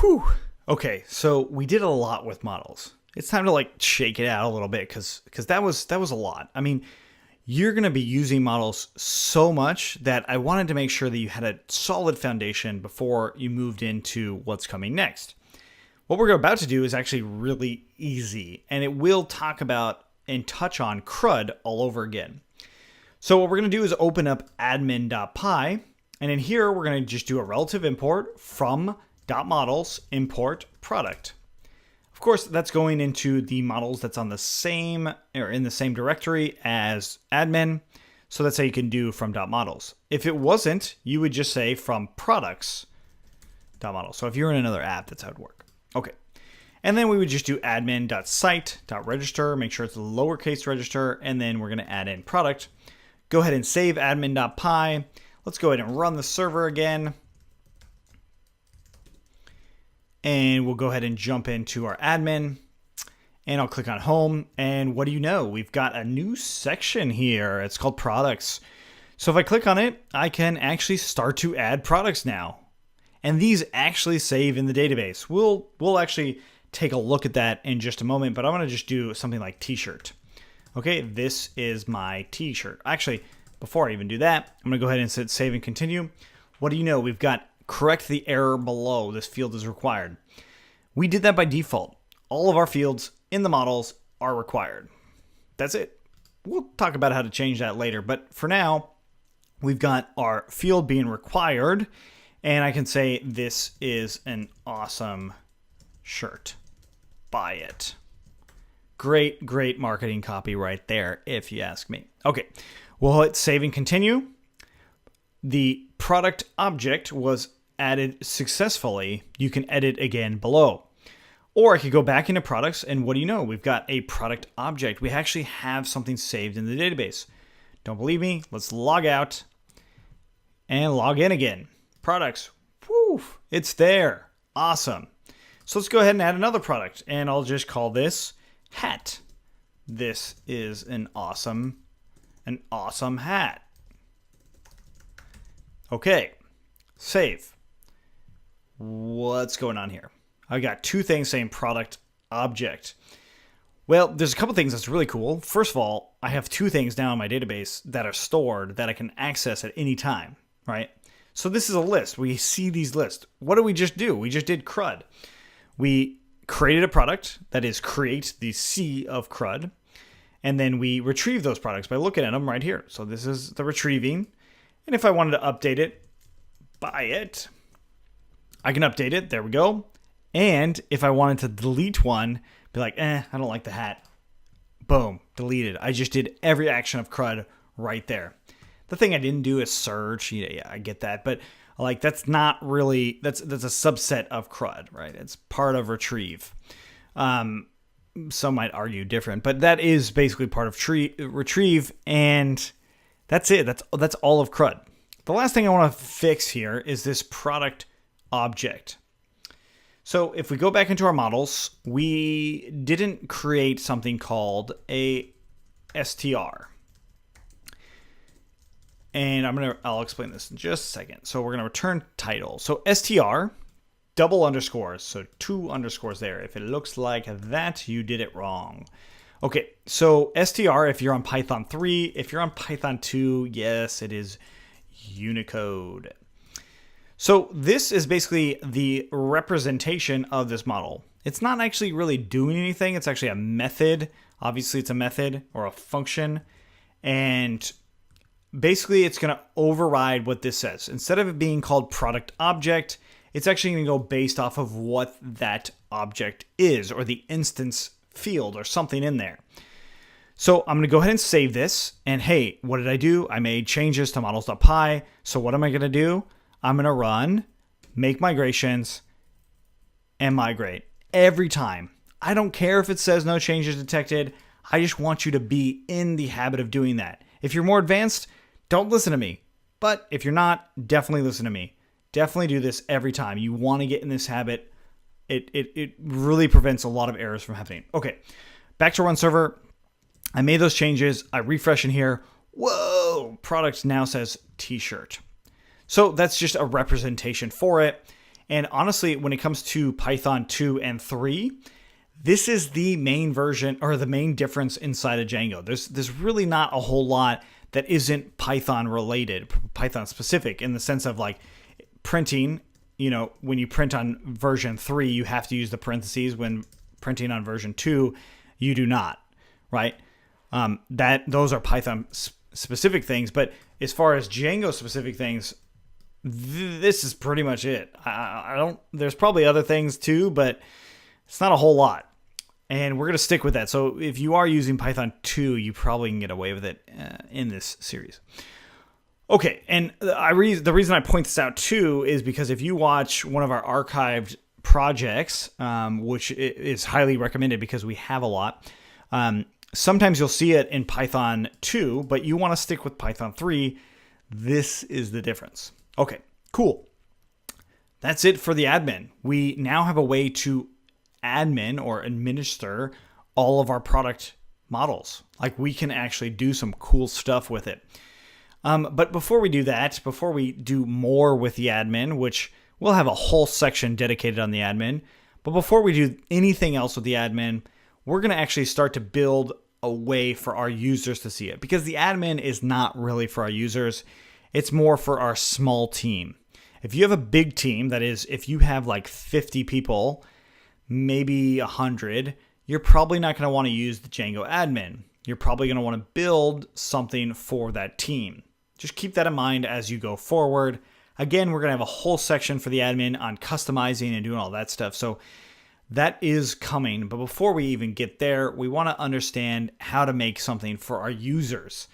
Whew. Okay, so we did a lot with models. It's time to like shake it out a little bit because that was a lot. I mean, you're going to be using models so much that I wanted to make sure that you had a solid foundation before you moved into what's coming next. What we're about to do is actually really easy, and it will talk about and touch on CRUD all over again. So what we're going to do is open up admin.py, and in here we're going to just do a relative import from .models import product. Of course, that's going into the models that's on the same or in the same directory as admin. So that's how you can do from .models. If it wasn't, you would just say from products.models. So if you're in another app, that's how it would work. Okay. And then we would just do admin.site.register, make sure it's a lowercase register, and then we're going to add in product. Go ahead and save admin.py. Let's go ahead and run the server again. And we'll go ahead and jump into our admin, and I'll click on home. And what do you know? We've got a new section here. It's called products. So if I click on it, I can actually start to add products now. And these actually save in the database. We'll actually take a look at that in just a moment, but I'm going to just do something like t-shirt. Okay, this is my t-shirt. Actually, before I even do that, I'm going to go ahead and hit save and continue. What do you know? We've got correct the error below. This field is required. We did that by default. All of our fields in the models are required. That's it. We'll talk about how to change that later, but for now, we've got our field being required, and I can say this is an awesome shirt. Buy it. Great marketing copy right there, if you ask me. Okay, we'll hit save and continue. The product object was added successfully. You can edit again below. Or I could go back into products, and what do you know? We've got a product object. We actually have something saved in the database. Don't believe me? Let's log out and log in again. Products. Woo, it's there. Awesome. So let's go ahead and add another product, and I'll just call this hat. This is an awesome hat. Okay, save. What's going on here? I got two things saying product object. Well, there's a couple things that's really cool. First of all, I have two things now in my database that are stored that I can access at any time, right? So this is a list. We see these lists. What did we just do? We just did CRUD. We created a product, that is create the C of CRUD, and then we retrieve those products by looking at them right here. So this is the retrieving. And if I wanted to update it, buy it, I can update it. There we go. And if I wanted to delete one, be like, I don't like the hat. Boom, deleted. I just did every action of CRUD right there. The thing I didn't do is search. Yeah, I get that. But like, that's not really, that's a subset of CRUD, right? It's part of retrieve. Some might argue different, but that is basically part of retrieve. And that's it. That's all of CRUD. The last thing I want to fix here is this product object. So if we go back into our models, we didn't create something called a str. And I'll explain this in just a second. So we're going to return title. So str, double underscores. So two underscores there. If it looks like that, you did it wrong. Okay, so str, if you're on Python 3, if you're on Python 2, yes, it is Unicode. So this is basically the representation of this model. It's not actually really doing anything. It's actually a method. Obviously, it's a method or a function. And basically, it's going to override what this says. Instead of it being called product object, it's actually going to go based off of what that object is, or the instance field or something in there. So I'm going to go ahead and save this. And hey, what did I do? I made changes to models.py. So what am I going to do? I'm going to run, make migrations, and migrate every time. I don't care if it says no changes detected. I just want you to be in the habit of doing that. If you're more advanced, don't listen to me. But if you're not, definitely listen to me. Definitely do this every time. You want to get in this habit. It really prevents a lot of errors from happening. Okay, back to run server. I made those changes. I refresh in here. Whoa, product now says t-shirt. So that's just a representation for it. And honestly, when it comes to Python 2 and 3, this is the main version or the main difference inside of Django. There's really not a whole lot that isn't Python related, Python specific, in the sense of like printing. When you print on version 3, you have to use the parentheses. When printing on version 2, you do not, right? Those are Python specific things. But as far as Django specific things, this is pretty much it. There's probably other things too, but it's not a whole lot. And we're going to stick with that. So if you are using Python 2, you probably can get away with it in this series. Okay, and the reason I point this out too is because if you watch one of our archived projects, which is highly recommended because we have a lot, sometimes you'll see it in Python 2, but you want to stick with Python 3. This is the difference. Okay, cool. That's it for the admin. We now have a way to admin or administer all of our product models. Like we can actually do some cool stuff with it. But before we do that, before we do more with the admin, which we'll have a whole section dedicated on the admin, but before we do anything else with the admin, we're going to actually start to build a way for our users to see it, because the admin is not really for our users. It's more for our small team. If you have a big team, that is, if you have like 50 people, maybe 100, you're probably not going to want to use the Django admin. You're probably going to want to build something for that team. Just keep that in mind as you go forward. Again, we're going to have a whole section for the admin on customizing and doing all that stuff. So that is coming. But before we even get there, we want to understand how to make something for our users.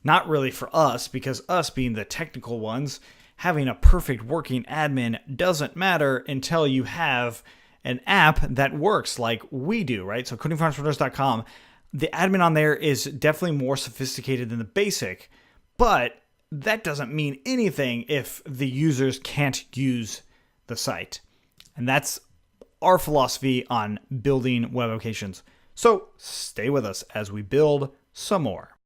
Not really for us, because us being the technical ones, having a perfect working admin doesn't matter until you have an app that works like we do, right? So codingforentrepreneurs.com, the admin on there is definitely more sophisticated than the basic, but that doesn't mean anything if the users can't use the site. And that's our philosophy on building web applications. So stay with us as we build some more.